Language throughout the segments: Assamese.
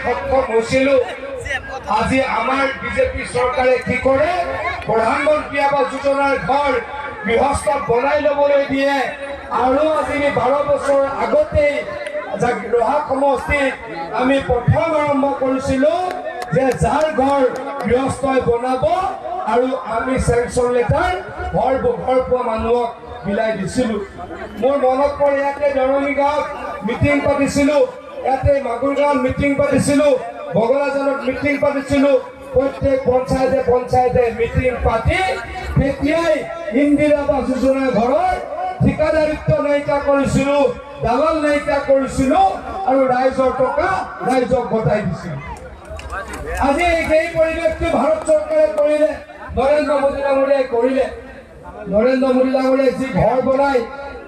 সক্ষম হৈছিলো। আজি আমাৰ বিজেপি চৰকাৰে কি কৰে, প্ৰধানমন্ত্ৰী আৱাস যোজনাৰ ঘৰ গৃহস্থ বনাই ল'বলৈ দিয়ে। আৰু আজি 12 বছৰ আগতেই ৰহা সমষ্টিত আমি প্ৰথম আৰম্ভ কৰিছিলো যে যাৰ ঘৰ গৃহস্থই বনাব আৰু আমি চেংচন লেটাৰ ঘৰ পোৱা মানুহক বিলাই দিছিলো। মোৰ মনত পৰে ইয়াতে দৰঙী গাঁৱত মিটিং পাতিছিলো, ইয়াতে মাগুৰগাঁৱত মিটিং পাতিছিলো, বগলাজানত মিটিং পাতিছিলো। প্ৰত্যেক পঞ্চায়তে মিটিং পাতি তেতিয়াই ইন্দিৰা আৱাস যোজনা ঘৰৰ ঠিকাদাৰিত্ব নাইকিয়া কৰিছিলো, দালাল নাইকিয়া কৰিছিলো আৰু ৰাইজৰ টকা ৰাইজক গতাই দিছিলো। আজি এই পৰিৱেশটো ভাৰত চৰকাৰে কৰিলে, নৰেন্দ্ৰ মোদী ডাঙৰীয়াই কৰিলে। নৰেন্দ্ৰ মোদী ডাঙৰীয়াই যি ঘৰ বনাই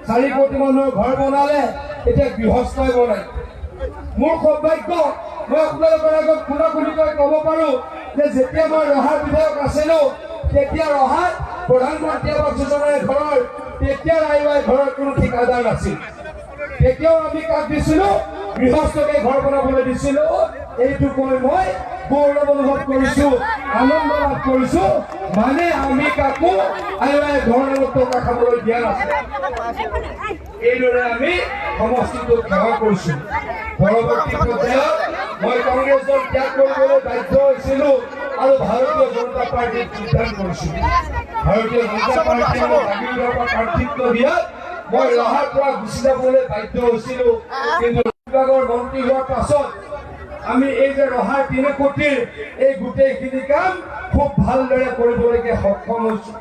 4 কোটি মানুহৰ ঘৰ বনালে, এতিয়া গৃহস্থই বনাই। মোৰ সৌভাগ্য, মই আপোনালোকৰ আগত খুলাখুলিকৈ ক'ব পাৰো যে যেতিয়া মই ৰহাৰ বিধায়ক আছিলো, তেতিয়া ৰহাত প্ৰধানমন্ত্ৰী আৱাস যোজনাৰ ঘৰৰ তেতিয়া ৰাইজৰ ঘৰৰ কোনো ঠিকাদাৰ নাছিল। তেতিয়াও আমি কাক দিছিলো, গৃহস্থকে ঘৰ বনাবলৈ দিছিলো। এইটো কৈ মই গৌৰৱ অনুভৱ কৰিছো, আনন্দ লাভ কৰিছো। মানে আমি কাকো আইৱাই ঘৰৰ টকা খাবলৈ দিয়া নাছিল। এইদৰে আমি সমষ্টিটোক সেৱা কৰিছো। পৰৱৰ্তী পৰ্যায়ত মই কংগ্ৰেছ দল ত্যাগ কৰিবলৈ বাধ্য হৈছিলো আৰু ভাৰতীয় জনতা পাৰ্টীত যোগদান কৰিছিলো। ভাৰতীয় জনতা পাৰ্টীয়ে প্ৰাৰ্থিত্ব দিয়াত মই ৰহাৰ পৰা গুচি যাবলৈ বাধ্য হৈছিলো। কিন্তু বিভাগৰ মন্ত্ৰী হোৱাৰ পাছত আমি এই যে ৰহাৰ 3 কোটিৰ এই গোটেইখিনি কাম খুব ভালদৰে কৰিবলৈকে সক্ষম হৈছো।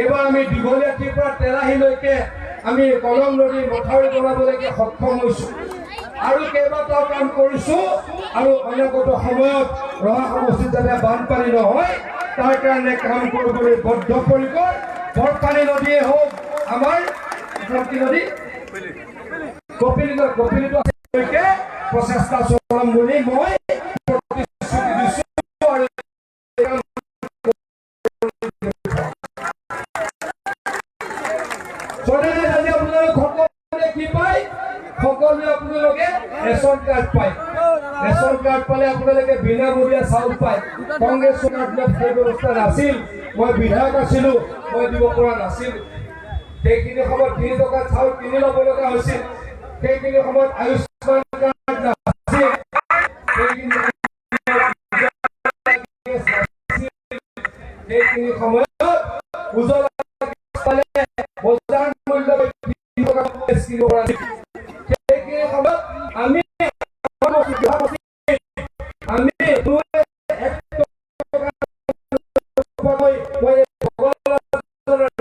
এইবাৰ আমি দীঘলীয়াটিৰ পৰা তেলাহীলৈকে আমি কলম নদীৰ মথাউৰি বনাবলৈকে সক্ষম হৈছো আৰু কেইবাটাও কাম কৰিছো। আৰু অনাগত সময়ত ৰহা সমষ্টিত যাতে বানপানী নহয় তাৰ কাৰণে কাম কৰিবলৈ বদ্ধপৰিকৰ। বৰপানী নদীয়ে হওক, আমাৰ নদী কপিলিলৈকে প্ৰচেষ্টা চলাম বুলি মই প্ৰতিশ্ৰুতি দিছো। কি পায়, সকলোৱে আপোনালোকে ৰেচন কাৰ্ড পায়। ৰেচন কাৰ্ড পালে আপোনালোকে বিনামূলীয়া চাউল পায়। কংগ্ৰেছ চৰকাৰত সেই ব্যৱস্থা নাছিল। মই বিধায়ক আছিলো, মই দিব পৰা নাছিলো। সেইখিনি সময়ত 3 টকাত চাউল কিনি ল'ব লগা হৈছিল। সেইখিনি সময়ত আয়ুষ্মান কাৰ্ড নাছিল। সেইখিনি সময়ত উজ্জ্বলা পালে বজাৰ মূল্য সেইখিনি সময়ত আমি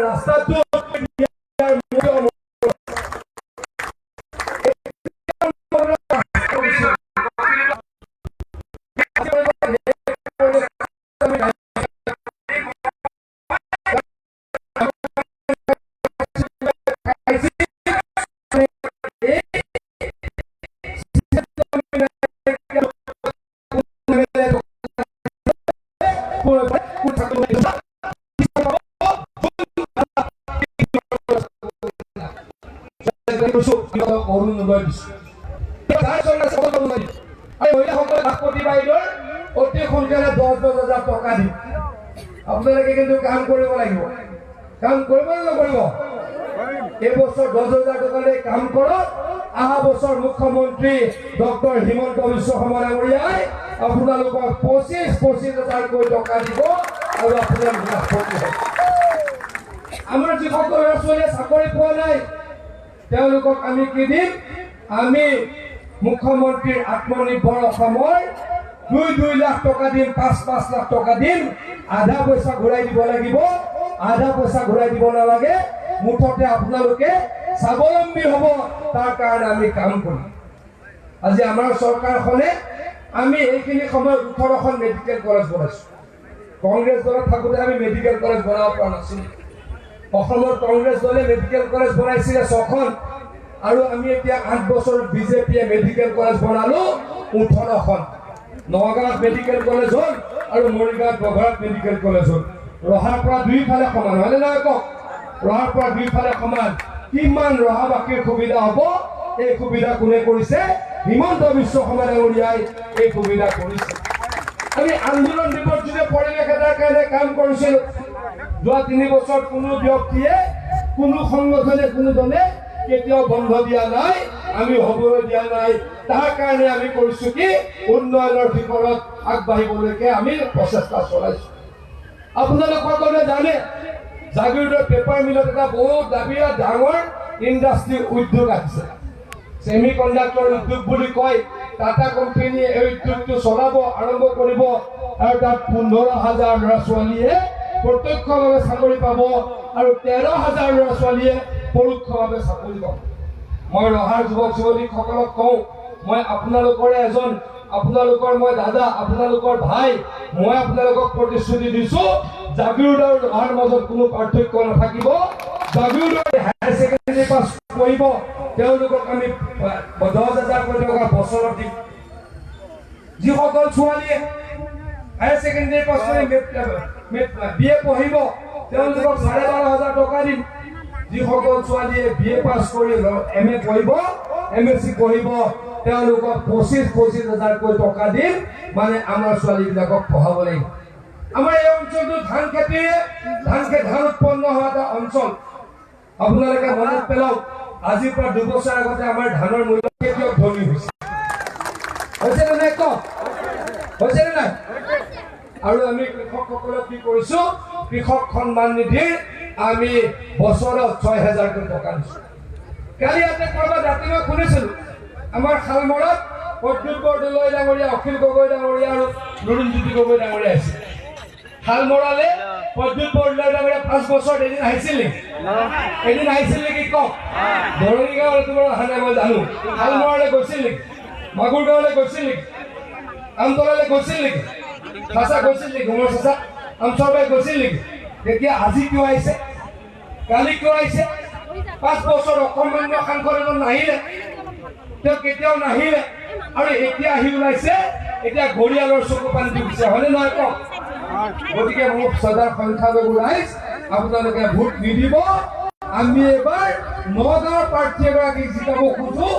ৰাস্তাটো অতি সোনকালে 10,000 টকা দিম। আপোনালোকে কিন্তু কাম কৰিব লাগিব। কাম কৰিব নকৰিব? এইবছৰ 10,000 টকালৈ কাম কৰক। অহা বছৰ মুখ্যমন্ত্ৰী ডক্টৰ হিমন্ত বিশ্ব শৰ্মা ডাঙৰীয়াই আপোনালোকক 25,000কৈ টকা দিব আৰু আপোনালোক লাভৱান হ'ব। আমাৰ যিসকল ল'ৰা ছোৱালীয়ে চাকৰি পোৱা নাই তেওঁলোকক আমি কি দিম? আমি মুখ্যমন্ত্ৰীৰ আত্মনিৰ্ভৰ অসমৰ 2 লাখ টকা দিম, 5 লাখ টকা দিম। আধা পইচা ঘূৰাই দিব লাগিব, আধা পইচা ঘূৰাই দিব নালাগে। মুঠতে আপোনালোকে স্বাৱলম্বী হ'ব, তাৰ কাৰণে আমি কাম কৰিম। আজি আমাৰ চৰকাৰখনে আমি এইখিনি সময়ত 18খন মেডিকেল কলেজ বনাইছো। কংগ্ৰেছ দলত থাকোঁতে আমি মেডিকেল কলেজ বনাব পৰা নাছিলো। অসমৰ কংগ্ৰেছ দলে মেডিকেল কলেজ বনাইছিলে 6খন আৰু আমি এতিয়া 8 বছৰত বিজেপিয়ে মেডিকেল কলেজ বনালো 18খন। নগাঁৱত মেডিকেল কলেজ হ'ল আৰু মৰিগাঁৱত বঘৰাত মেডিকেল কলেজ হ'ল। ৰহাৰ পৰা দুইফালে সমান, হয়নে নহয় কওক? ৰহাৰ পৰা দুইফালে সমান। কিমান ৰহাবাসীৰ সুবিধা হ'ব, এই সুবিধা কোনে কৰিছে? হিমন্ত বিশ্ব শৰ্মা ডাঙৰীয়াই এই সুবিধা কৰিছে। আমি আন্দোলন বিপৰ্যয় পৰিৱেশ এটাৰ কাৰণে কাম কৰিছিলোঁ। যোৱা 3 বছৰত কোনো ব্যক্তিয়ে কোনো সংগঠনে কোনো দলে কেতিয়াও বন্ধ দিয়া নাই, আমি হ'বলৈ দিয়া নাই। তাৰ কাৰণে আমি কৰিছো কি উন্নয়নৰ শিখৰত আগবাঢ়িবলৈকে আমি প্ৰচেষ্টা চলাইছো। আপোনালোক সকলোৱে জানে জাগিৰোডৰ পেপাৰ মিলত এটা বহুত দাবীয়া ডাঙৰ ইণ্ডাষ্ট্ৰী উদ্যোগ আছে, ছেমি কণ্ডাক্টৰ উদ্যোগ বুলি কয়। টাটা কোম্পানীয়ে এই উদ্যোগটো চলাব আৰম্ভ কৰিব আৰু তাত 15,000 ল'ৰা ছোৱালীয়ে প্ৰত্যক্ষভাৱে চাকৰি পাব আৰু 13,000 ল'ৰা ছোৱালীয়ে পৰোক্ষভাৱে চাকৰি পাব। মই ৰহাৰ যুৱক যুৱতীসকলক কওঁ, মই আপোনালোকৰে এজন, আপোনালোকৰ মই দাদা, আপোনালোকৰ ভাই। মই আপোনালোকক প্ৰতিশ্ৰুতি দিছো জাগিৰোড আৰু ৰহাৰ মাজত কোনো পাৰ্থক্য নাথাকিব। জাগিৰোডৰ হায়াৰ ছেকেণ্ডেৰী পাছ কৰিব তেওঁলোকক আমি 10,000 কোটি টকা বছৰত দিম। যিসকল ছোৱালীয়ে হায়াৰ ছেকেণ্ডেৰী পাছ কৰি BA পঢ়িব তেওঁলোকক 12,500 টকা দিম। যিসকল ছোৱালীয়ে BA পাছ কৰি MA পঢ়িব, MSc পঢ়িব তেওঁলোকক 25,000 টকা দিম। মানে আমাৰ ছোৱালীবিলাকক পঢ়াব লাগিব। আমাৰ এই অঞ্চলটো ধান উৎপন্ন হোৱা এটা অঞ্চল। আপোনালোকে মনত পেলাওক, আজিৰ পৰা 2 বছৰ আগতে আমাৰ ধানৰ মূল্য কেতিয়াও ধনী হৈছে নে নাই? হৈছে নে নাই? আৰু আমি কৃষকসকলক কি কৰিছো, কৃষক সন্মান নিধিৰ আমি বছৰত 6,000 টকা দিছো। কালি ইয়াতে কৰবাত ৰাতি মই শুনিছিলো আমাৰ শালমৰাত প্ৰদ্যুৎ বৰদলৈ ডাঙৰীয়া, অখিল গগৈ ডাঙৰীয়া আৰু লুৰিণজ্যোতি গগৈ ডাঙৰীয়া আহিছিল। শালমৰালে প্ৰদ্যুৎ বৰদলৈ ডাঙৰীয়া 5 বছৰত এদিন আহিছিল নেকি? এদিন আহিছিল নেকি কওক? দৰঙী গাঁৱলৈ তোমাৰ অহা নাই মই জানো। শালমৰালৈ গৈছিল নেকি? মাগুৰ গাঁৱলৈ গৈছিল নেকি? আমতলালৈ গৈছিল নেকি? চাচা গৈছিল নেকি? ঘুমৰ চাচা আমচৰবাই গৈছিল নেকি? তেতিয়া আজি কিয় আহিছে? কালি কিয় আহিছে? 5 বছৰ অকমান্য সাংসদ এজন নাহিলে, তেওঁ কেতিয়াও নাহিলে আৰু এতিয়া আহি ওলাইছে। এতিয়া ঘৰিয়ালৰ চকু পানী দিছে, হয়নে নহয় কওক? গতিকে মোক সদা সংখ্যালঘু ৰাইজ আপোনালোকে ভোট নিদিব। আমি এবাৰ নগাঁৱৰ প্ৰাৰ্থী এগৰাকীক জিকাব খোজো।